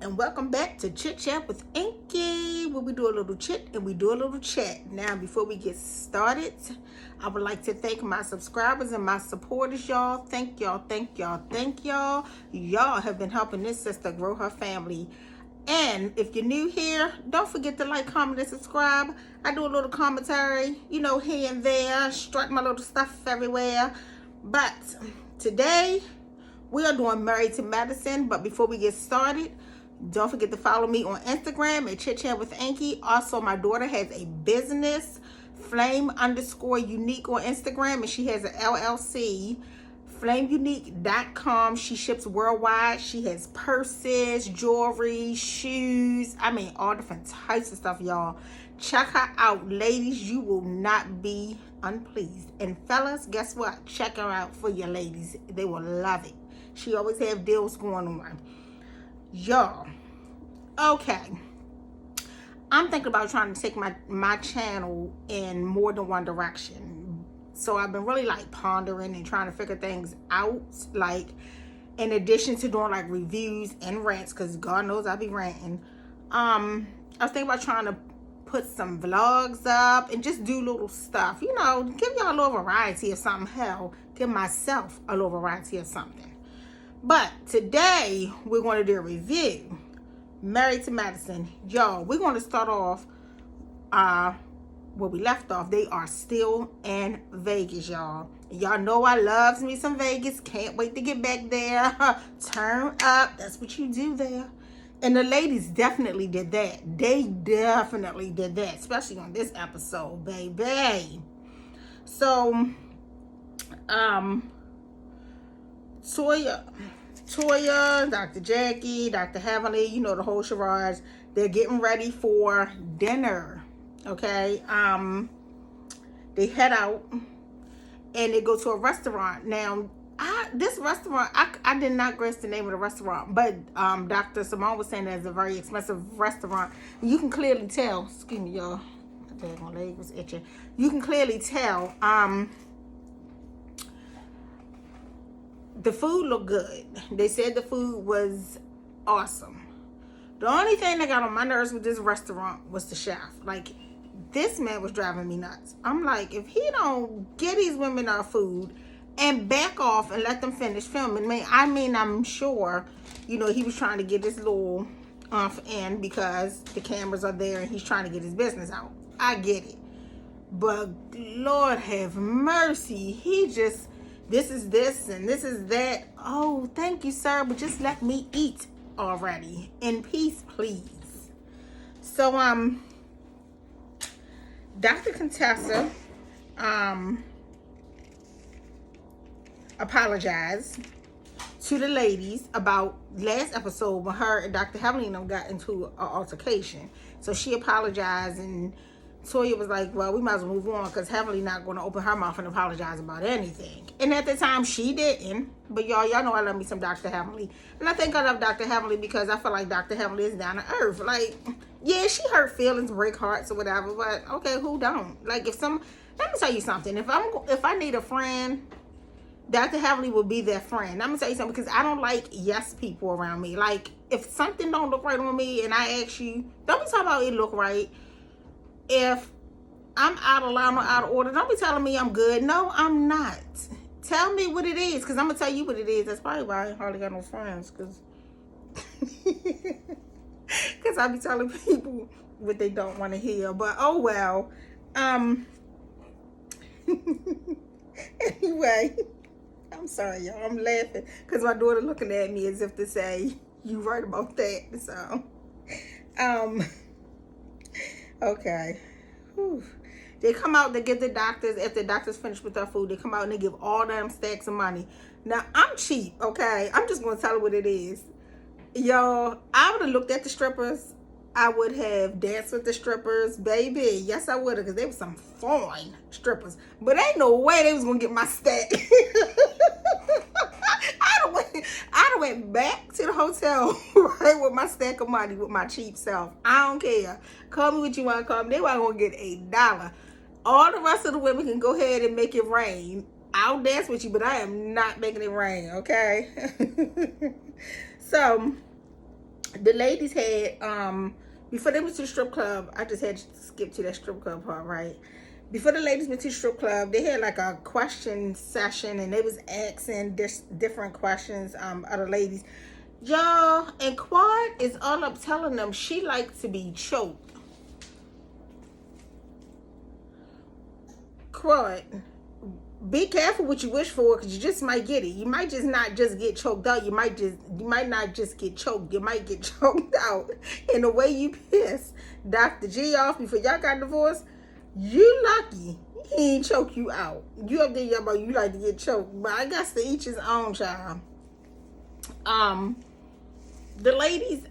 and welcome back to Chit Chat with Inky, where we do a little chit and we do a little chat. Now, before we get started, I would like to thank my subscribers and my supporters, y'all. Thank y'all, thank y'all, thank y'all. Y'all have been helping this sister grow her family. And if you're new here, don't forget to like, comment, and subscribe. I do a little commentary, here and there, strut my little stuff everywhere. But today, we are doing Married to Medicine. But before we get started, don't forget to follow me on Instagram at Chitchatwithinky. Also, my daughter has a business, flame_unique on Instagram, and she has an LLC, flameunique.com. She ships worldwide. She has purses, jewelry, shoes. All different types of stuff, y'all. Check her out, ladies. You will not be unpleased. And fellas, guess what? Check her out for your ladies. They will love it. She always have deals going on. Y'all, okay, I'm thinking about trying to take my channel in more than one direction. So I've been really pondering and trying to figure things out, in addition to doing reviews and rants, because God knows I be ranting. I was thinking about trying to put some vlogs up and just do little stuff, give y'all a little variety of something. Hell, give myself a little variety of something. But today, we're going to do a review. Married to Medicine. Y'all, we're going to start off where we left off. They are still in Vegas, y'all. Y'all know I loves me some Vegas. Can't wait to get back there. Turn up. That's what you do there. And the ladies definitely did that. They definitely did that. Especially on this episode, baby. So, Toya, Dr. Jackie, Dr. Heavenly, the whole charade. They're getting ready for dinner, okay? They head out and they go to a restaurant. Now, this restaurant, I did not grasp the name of the restaurant, but Dr. Simone was saying that it's a very expensive restaurant. You can clearly tell, excuse me, y'all, my leg was itching. You can clearly tell, the food looked good. They said the food was awesome. The only thing that got on my nerves with this restaurant was the chef. This man was driving me nuts. I'm like, if he don't get these women our food and back off and let them finish filming, I'm sure, he was trying to get this little in because the cameras are there and he's trying to get his business out. I get it. But Lord have mercy, he just... this is this and this is that. Oh, thank you, sir, but just let me eat already. In peace, please. So, Dr. Contessa, apologized to the ladies about last episode when her and Dr. Heavenly and them got into an altercation. So she apologized, and Toya was like, well, we might as well move on because Heavenly not going to open her mouth and apologize about anything. And at the time, she didn't. But y'all know I love me some Dr. Heavenly. And I think I love Dr. Heavenly because I feel like Dr. Heavenly is down to earth. Yeah, she hurt feelings, break hearts or whatever. But, okay, who don't? Let me tell you something. If I need a friend, Dr. Heavenly will be that friend. I'm going to tell you something because I don't like yes people around me. If something don't look right on me and I ask you, don't be talking about it look right. If I'm out of line or out of order, don't be telling me I'm good. No, I'm not. Tell me what it is, because I'm going to tell you what it is. That's probably why I hardly got no friends, because I be telling people what they don't want to hear. But, oh, well. Anyway, I'm sorry, y'all. I'm laughing, because my daughter looking at me as if to say, you right about that. So, okay. Whew. They come out to get the doctors. After the doctors finish with their food, they come out and they give all them stacks of money. Now, I'm cheap, okay? I'm just going to tell her what it is. Y'all, I would have looked at the strippers. I would have danced with the strippers. Baby, yes, I would have, because they were some fine strippers. But ain't no way they was going to get my stack. I went back to the hotel, right, with my stack of money, with my cheap self. I don't care. Call me what you want to call me. They weren't going to get $1. All the rest of the women can go ahead and make it rain. I'll dance with you, but I am not making it rain, okay? So, The ladies had before they went to the strip club. I just had to skip to that strip club part, right? Before the ladies went to the strip club, they had like a question session, and they was asking different questions other ladies, y'all. And Quad is all up telling them she likes to be choked. Quad, be careful what you wish for, because you just might get it. You might just not just get choked out. You might not just get choked. You might get choked out. And the way you piss Dr. G off before y'all got divorced, you lucky he ain't choke you out. You up there y'all about you like to get choked. But I guess to each his own, child. The ladies,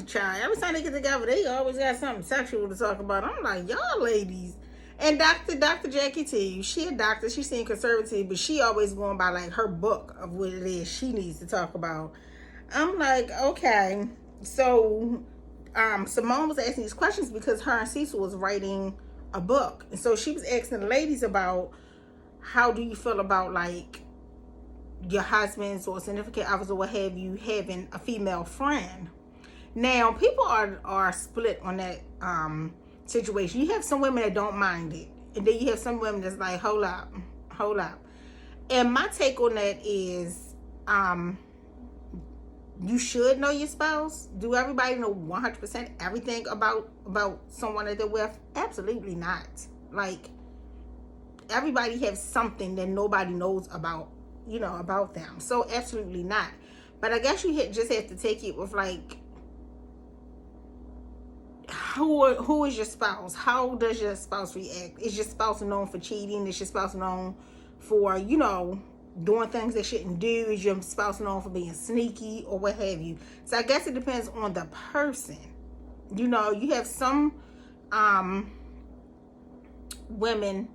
child, every time they get together, they always got something sexual to talk about. I'm like, y'all ladies. And Dr. Jackie T, she a doctor, she seemed conservative, but she always going by like her book of what it is she needs to talk about. I'm like, okay. So Simone was asking these questions because her and Cecil was writing a book. And so she was asking the ladies about how do you feel about like your husband's or significant others or what have you having a female friend. Now, people are split on that situation. You have some women that don't mind it, and then you have some women that's like, hold up. And my take on that is, you should know your spouse. Do everybody know 100% everything about someone that they're with? Absolutely not. Like, everybody has something that nobody knows about, about them. So absolutely not. But I guess you just have to take it with like, who is your spouse? How does your spouse react? Is your spouse known for cheating? Is your spouse known for, doing things they shouldn't do? Is your spouse known for being sneaky or what have you? So I guess it depends on the person. You have some women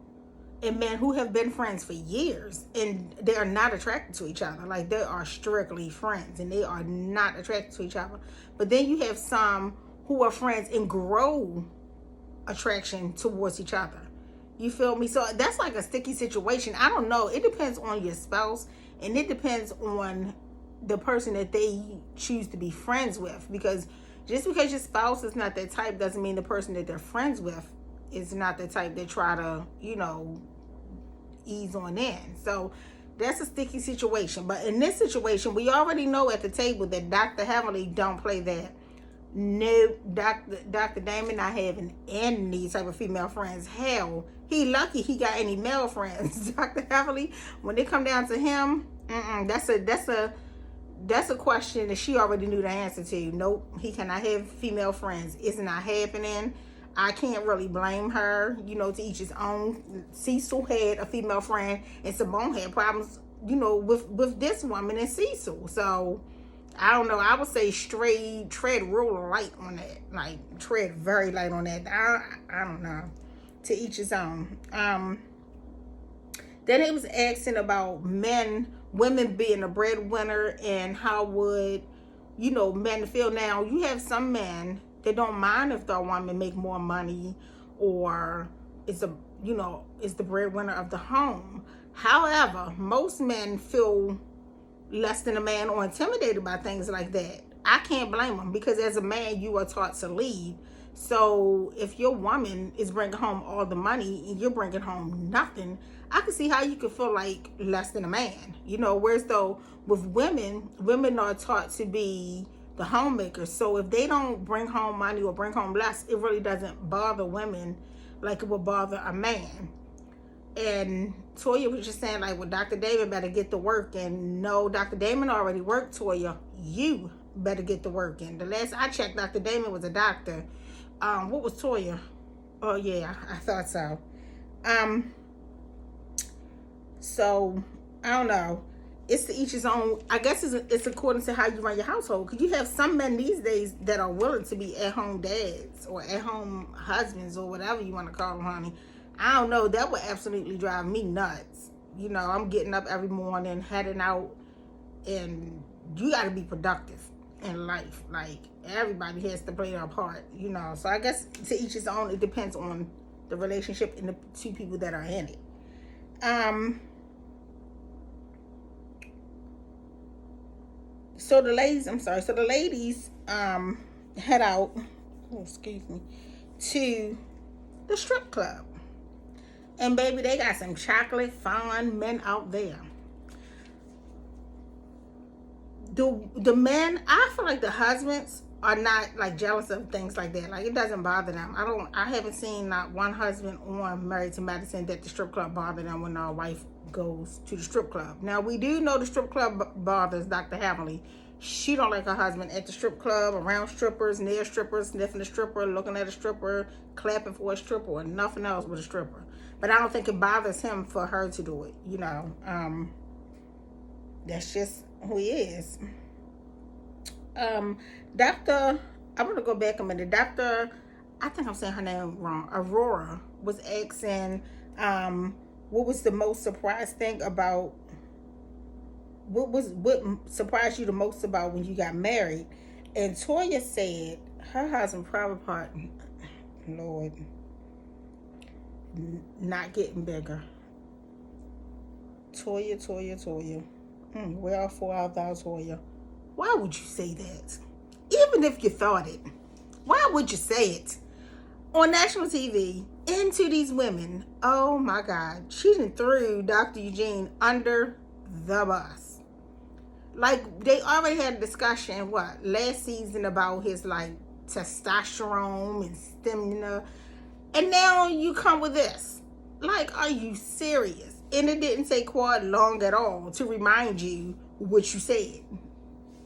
and men who have been friends for years and they are not attracted to each other. Like, they are strictly friends and they are not attracted to each other. But then you have some who are friends and grow attraction towards each other. You feel me? So that's like a sticky situation. I don't know. It depends on your spouse, and it depends on the person that they choose to be friends with. Because just because your spouse is not that type doesn't mean the person that they're friends with is not the type that try to, ease on in. So that's a sticky situation. But in this situation, we already know at the table that Dr. Heavenly don't play that. No, Dr. Damon not having any type of female friends. Hell, he lucky he got any male friends. Dr. Heavenly, when they come down to him, that's a question that she already knew the answer to. Nope, he cannot have female friends. It's not happening. I can't really blame her. To each his own. Cecil had a female friend, and Simone had problems, with this woman and Cecil. So I don't know. I would say tread real light on that. Like, tread very light on that. I don't know. To each his own. Then it was asking about women being a breadwinner and how would, men feel. Now, you have some men that don't mind if the woman make more money or is the breadwinner of the home. However, most men feel less than a man or intimidated by things like that. I can't blame them, because as a man you are taught to lead. So if your woman is bringing home all the money and you're bringing home nothing, I can see how you could feel like less than a man. Whereas though with women are taught to be the homemakers. So if they don't bring home money or bring home less, it really doesn't bother women like it would bother a man. And Toya was just saying, like, well, Dr. Damon better get to work. And no, Dr. Damon already worked, Toya. You better get to work. And the last I checked, Dr. Damon was a doctor. What was Toya? Oh, yeah, I thought so. So, I don't know. It's to each his own. I guess it's according to how you run your household. Because you have some men these days that are willing to be at-home dads or at-home husbands or whatever you want to call them, honey. I don't know. That would absolutely drive me nuts. I'm getting up every morning, heading out, and you got to be productive in life. Like, everybody has to play their part, So I guess to each his own. It depends on the relationship and the two people that are in it. So the ladies, I'm sorry. So the ladies head out. Oh, excuse me, to the strip club, and baby, they got some chocolate fine men out there. The men, I feel like the husbands are not like jealous of things like that. Like, it doesn't bother them. I haven't seen not one husband on Married to Madison that the strip club bother them when our wife goes to the strip club. Now, we do know the strip club bothers Dr. Heavenly. She don't like her husband at the strip club, around strippers, near strippers, sniffing a stripper, looking at a stripper, clapping for a stripper, or nothing else but a stripper. But I don't think it bothers him for her to do it, you know. That's just who he is. Dr. I'm gonna go back a minute. Dr. I think I'm saying her name wrong. Aurora was asking, what was the most surprised thing about, what surprised you the most about when you got married? And Toya said her husband private part, Lord, not getting bigger. Toya. We're all for our thoughts, Toya. Why would you say that? Even if you thought it, why would you say it? On national TV, into these women, oh my God, she done threw Dr. Eugene under the bus. Like, they already had a discussion, last season about his, like, testosterone and stamina. And now you come with this. Like, are you serious? And it didn't take quite long at all to remind you what you said.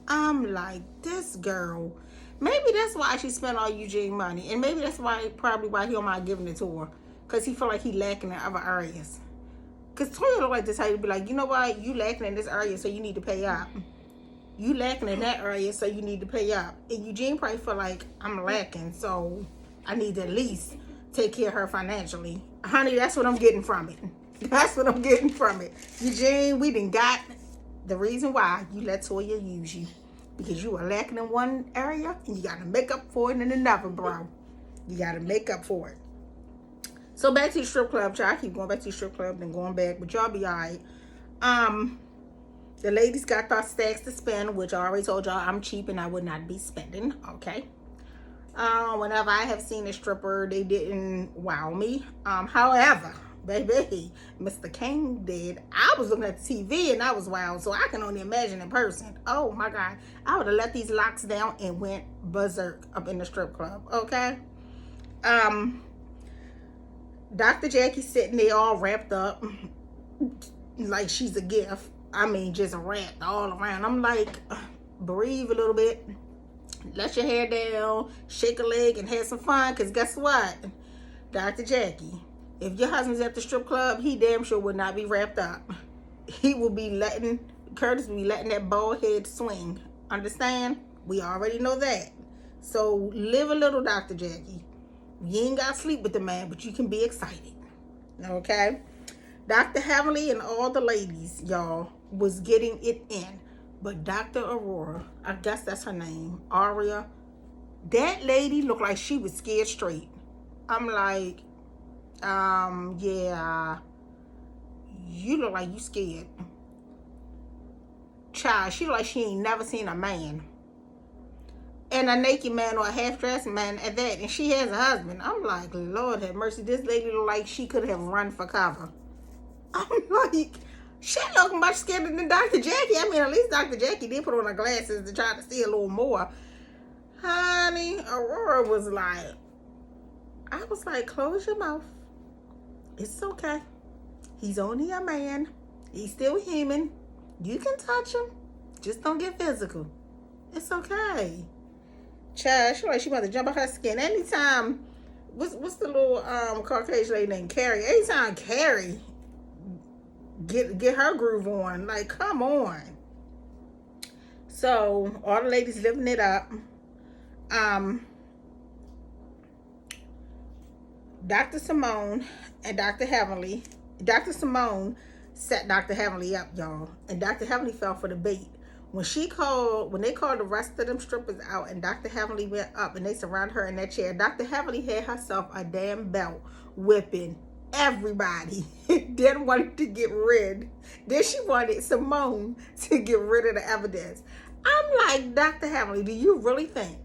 I'm like, this girl, maybe that's why she spent all Eugene money. And maybe that's probably why he don't mind giving it to her. Because he feel like he lacking in other areas. Because Toya don't like to tell you, be like, you know what, you lacking in this area, so you need to pay up. You lacking in that area, so you need to pay up. And Eugene probably feel like, I'm lacking, so I need to at least take care of her financially. Honey, that's what I'm getting from it. That's what I'm getting from it. Eugene, we done got the reason why you let Toya use you. Because you are lacking in one area, and you got to make up for it in another, bro. You got to make up for it. So back to the strip club, y'all. I keep going back to the strip club and going back, but y'all be all right. The ladies got their stacks to spend, which I already told y'all I'm cheap and I would not be spending, okay? Whenever I have seen a stripper, they didn't wow me. However, baby, Mr. King did. I was looking at the TV and I was wild, so I can only imagine in person. Oh my God, I would have let these locks down and went berserk up in the strip club, okay? Dr. Jackie sitting there all wrapped up like she's a gift. I mean, just wrapped all around. I'm like, breathe a little bit. Let your hair down, shake a leg, and have some fun. Because guess what? Dr. Jackie, if your husband's at the strip club, he damn sure would not be wrapped up. He will be Curtis will be letting that bald head swing. Understand? We already know that. So live a little, Dr. Jackie. You ain't got to sleep with the man, but you can be excited. Okay? Dr. Heavenly and all the ladies, y'all, was getting it in. But Dr. Aurora, I guess that's her name, Aria, that lady looked like she was scared straight. I'm like, yeah, you look like you scared. Child, she look like she ain't never seen a man. And a naked man or a half-dressed man at that. And she has a husband. I'm like, Lord have mercy. This lady look like she could have run for cover. I'm like, she look much scarier than Dr. Jackie. I mean, at least Dr. Jackie did put on her glasses to try to see a little more. Honey, Aurora was like, I was like, close your mouth. It's okay. He's only a man. He's still human. You can touch him. Just don't get physical. It's okay. Child, she like she about to jump out her skin. Anytime, what's the little Caucasian lady named Carrie? Anytime Carrie get her groove on, like, come on. So all the ladies living it up. Dr. Simone and Dr. Heavenly. Dr. Simone set Dr. Heavenly up, y'all, and Dr. Heavenly fell for the bait. When they called the rest of them strippers out and Dr. Heavenly went up and they surrounded her in that chair, Dr. Heavenly had herself a damn belt whipping everybody. Then wanted to get rid. Then she wanted Simone to get rid of the evidence. I'm like, Dr. Hamley, do you really think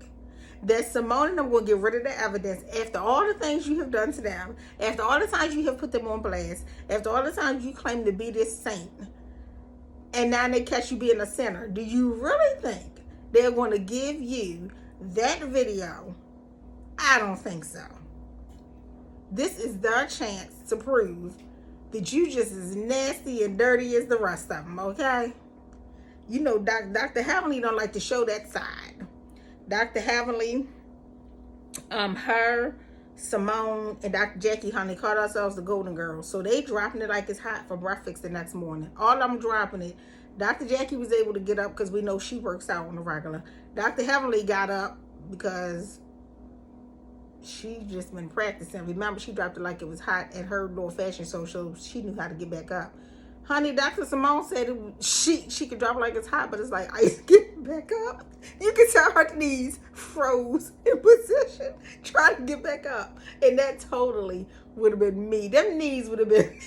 that Simone and them will get rid of the evidence after all the things you have done to them, after all the times you have put them on blast, after all the times you claim to be this saint, and now they catch you being a sinner? Do you really think they're going to give you that video? I don't think so. This is their chance to prove that you just as nasty and dirty as the rest of them, okay? You know, Dr. Heavenly don't like to show that side. Dr. Heavenly, her, Simone, and Dr. Jackie Honey called ourselves the Golden Girls. So they dropping it like it's hot for breakfast the next morning. All of them dropping it. Dr. Jackie was able to get up because we know she works out on the regular. Dr. Heavenly got up because she just been practicing. Remember, she dropped it like it was hot at her little fashion show, so she knew how to get back up. Honey, Dr. Simone said she could drop it like it's hot, but it's like ice getting back up. You can tell her knees froze in position trying to get back up. And that totally would have been me. Them knees would have been,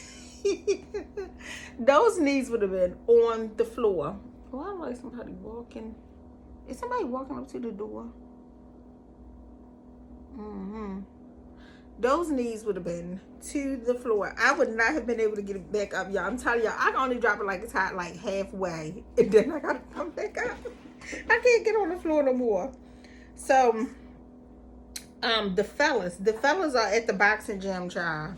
those knees would have been on the floor. Oh, I like somebody walking. Is somebody walking up to the door? Those knees would have been to the floor. I would not have been able to get it back up, y'all. I'm telling y'all, I can only drop it like it's hot, like halfway, and then I gotta come back up. I can't get on the floor no more. So, the fellas are at the boxing gym, child.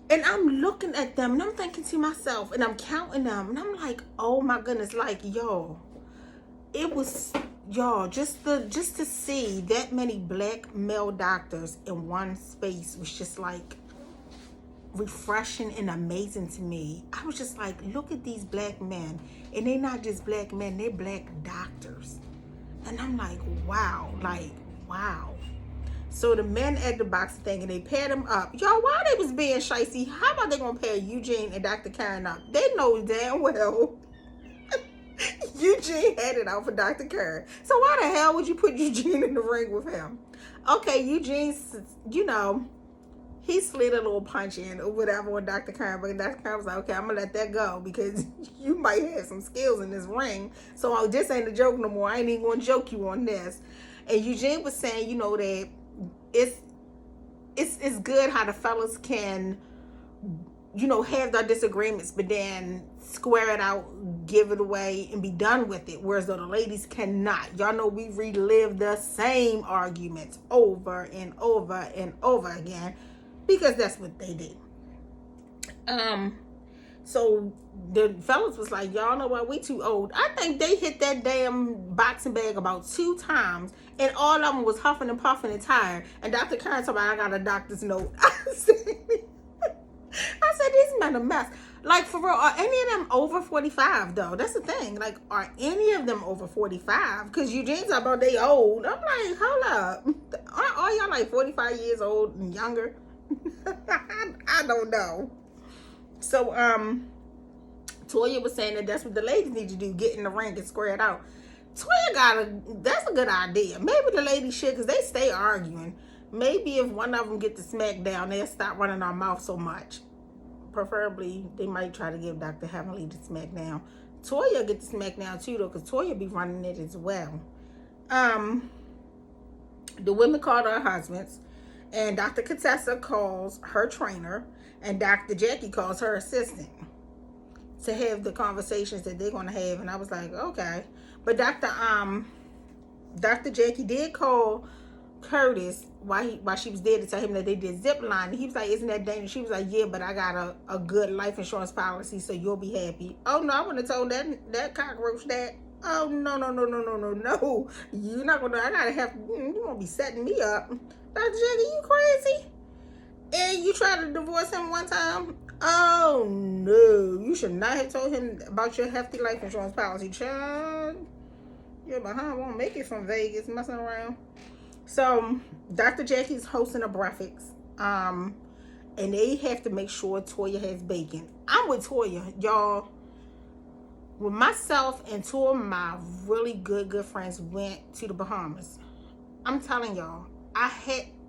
And I'm looking at them, and I'm thinking to myself, and I'm counting them, and I'm like, oh my goodness, like, yo, it was, y'all, just to see that many black male doctors in one space was just like refreshing and amazing to me. I was just like, look at these black men, and they're not just black men, they're black doctors. And I'm like, wow, like, wow. So the men at the boxing thing, and they paired them up. Y'all, while they was being shicey, how about they gonna pair Eugene and Dr. Karen up? They know damn well Eugene had it out for Dr. Karen. So why the hell would you put Eugene in the ring with him? Okay, Eugene's, you know, he slid a little punch in or whatever on Dr. Karen, but Dr. Karen was like, okay, I'm gonna let that go because you might have some skills in this ring. So this ain't a joke no more. I ain't even gonna joke you on this. And Eugene was saying, you know, that it's good how the fellas can, you know, have their disagreements, but then square it out, give it away, and be done with it. Whereas though the ladies cannot. Y'all know we relive the same arguments over and over and over again because that's what they do. So the fellas was like, y'all know what, we too old. I think they hit that damn boxing bag about 2 times, and all of them was huffing and puffing and tired. And Dr. Karen told me, I got a doctor's note. I said, these men a mess. Like, for real, are any of them over 45, though? That's the thing. Like, are any of them over 45? Because Eugene's talking about they old. I'm like, hold up. Aren't all y'all like 45 years old and younger? I don't know. So, Toya was saying that that's what the ladies need to do, get in the ring and square it out. Toya that's a good idea. Maybe the ladies should, because they stay arguing. Maybe if one of them get the smack down, they'll stop running our mouth so much. Preferably, they might try to give Dr. Heavenly the smack down. Toya get the smack down too, though, because Toya be running it as well. The women called her husbands, and Dr. Contessa calls her trainer, and Dr. Jackie calls her assistant to have the conversations that they're going to have. And I was like, okay. But Dr. Jackie did call Curtis while she was there to tell him that they did zip line. And he was like, isn't that dangerous? She was like, yeah, but I got a good life insurance policy, so you'll be happy. Oh, no, I wouldn't have told that cockroach that. Oh, no. You're not going to, you won't be setting me up. Dr. Jackie, you crazy? And you tried to divorce him one time? Oh, no. You should not have told him about your hefty life insurance policy, child. Your behind won't make it from Vegas messing around. So, Dr. Jackie's hosting a breakfast. And they have to make sure Toya has bacon. I'm with Toya, y'all. When myself and 2 of my really good friends went to the Bahamas, I'm telling y'all,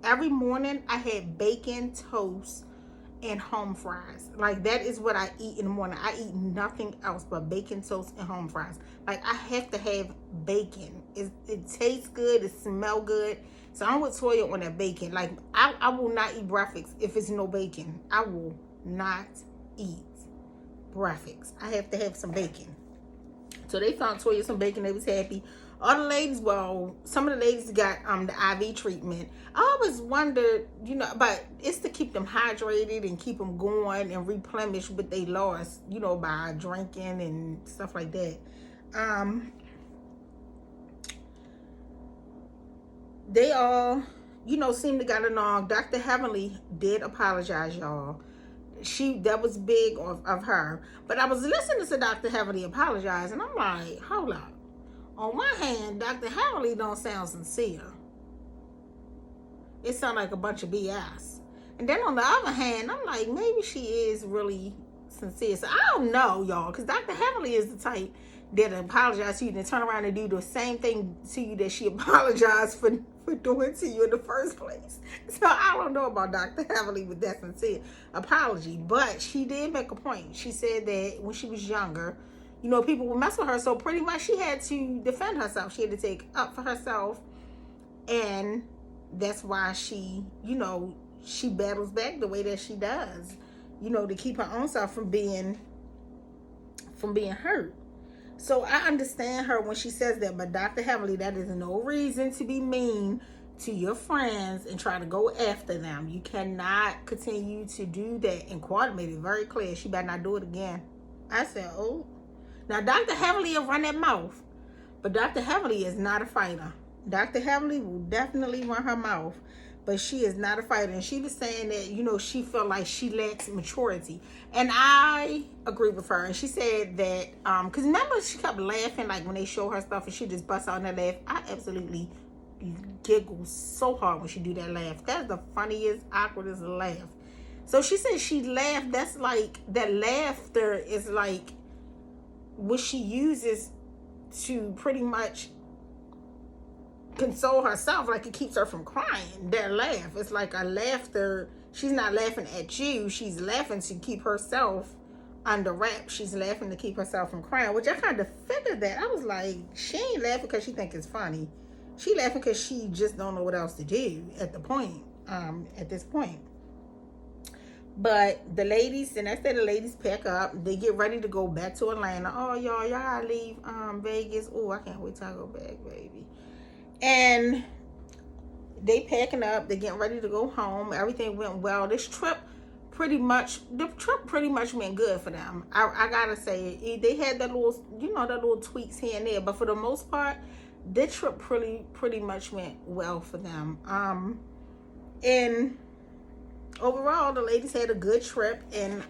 every morning I had bacon, toast, and home fries. Like, that is what I eat in the morning. I eat nothing else but bacon, toast, and home fries. Like, I have to have bacon. It tastes good. It smells good. So I'm with Toya on that bacon. Like, I will not eat breakfast if it's no bacon. I will not eat breakfast. I have to have some bacon. So they found Toya some bacon. They was happy. All the ladies, well, some of the ladies got the IV treatment. I always wondered, you know, but it's to keep them hydrated and keep them going and replenish what they lost, you know, by drinking and stuff like that. They all, you know, seem to get along. Dr. Heavenly did apologize, y'all. That was big of her. But I was listening to Dr. Heavenly apologize, and I'm like, hold up. On one hand, Dr. Heavenly don't sound sincere. It sounds like a bunch of BS. And then on the other hand, I'm like, maybe she is really sincere. So I don't know, y'all, because Dr. Heavenly is the type that apologize to you and turn around and do the same thing to you that she apologized for doing to you in the first place. So I don't know about Dr. Heavenly with that sincere apology. But she did make a point. She said that when she was younger, you know, people would mess with her, so pretty much she had to defend herself. She had to take up for herself, and that's why she, you know, she battles back the way that she does, you know, to keep her own self from being hurt. So I understand her when she says that, but Dr. Heavenly, that is no reason to be mean to your friends and try to go after them. You cannot continue to do that. And Quad made it very clear. She better not do it again. I said, oh. Now, Dr. Heavenly will run that mouth, but Dr. Heavenly is not a fighter. Dr. Heavenly will definitely run her mouth, but she is not a fighter. And she was saying that, you know, she felt like she lacks maturity. And I agree with her. And she said that, because remember, she kept laughing, like when they show her stuff and she just busts out in that laugh. I absolutely giggle so hard when she do that laugh. That's the funniest, awkwardest laugh. So she said she laughed. That's like, that laughter is like what she uses to pretty much console herself, like it keeps her from crying. That laugh, it's like a laughter. She's not laughing at you, she's laughing to keep herself under wraps. She's laughing to keep herself from crying, which I kind of figured that. I was like, she ain't laughing because she think it's funny. She laughing because she just don't know what else to do at this point. But the ladies, and that's that the ladies pack up. They get ready to go back to Atlanta. Oh, y'all gotta leave Vegas. Oh, I can't wait till I go back, baby. And they packing up. They getting ready to go home. Everything went well. The trip pretty much went good for them. I gotta say, they had that little, you know, that little tweaks here and there. But for the most part, the trip pretty much went well for them. And overall, the ladies had a good trip, and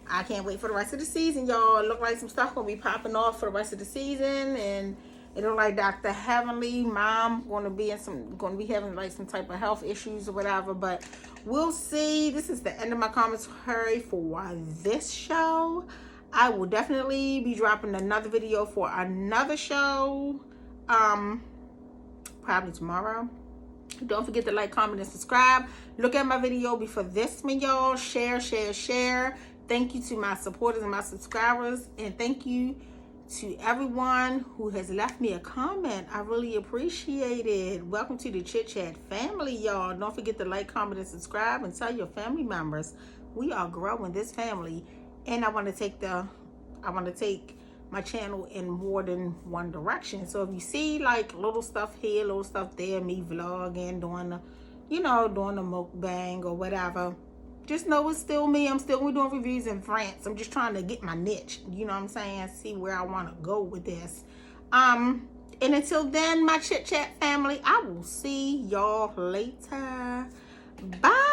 I can't wait for the rest of the season, y'all. It look like some stuff gonna be popping off for the rest of the season, and it look like Dr. Heavenly mom gonna be having like some type of health issues or whatever. But we'll see. This is the end of my commentary for this show. I will definitely be dropping another video for another show, probably tomorrow. Don't forget to like, comment, and subscribe. Look at my video before this one, y'all. Share. Thank you to my supporters and my subscribers. And thank you to everyone who has left me a comment. I really appreciate it. Welcome to the Chit Chat family, y'all. Don't forget to like, comment, and subscribe, and tell your family members. We are growing this family. And I want to take my channel in more than one direction. So if you see like little stuff here, little stuff there, me vlogging, doing the mukbang or whatever, just know it's still me. I'm still doing reviews in France. I'm just trying to get my niche, you know what I'm saying, see where I want to go with this. And until then, my Chit Chat family, I will see y'all later. Bye.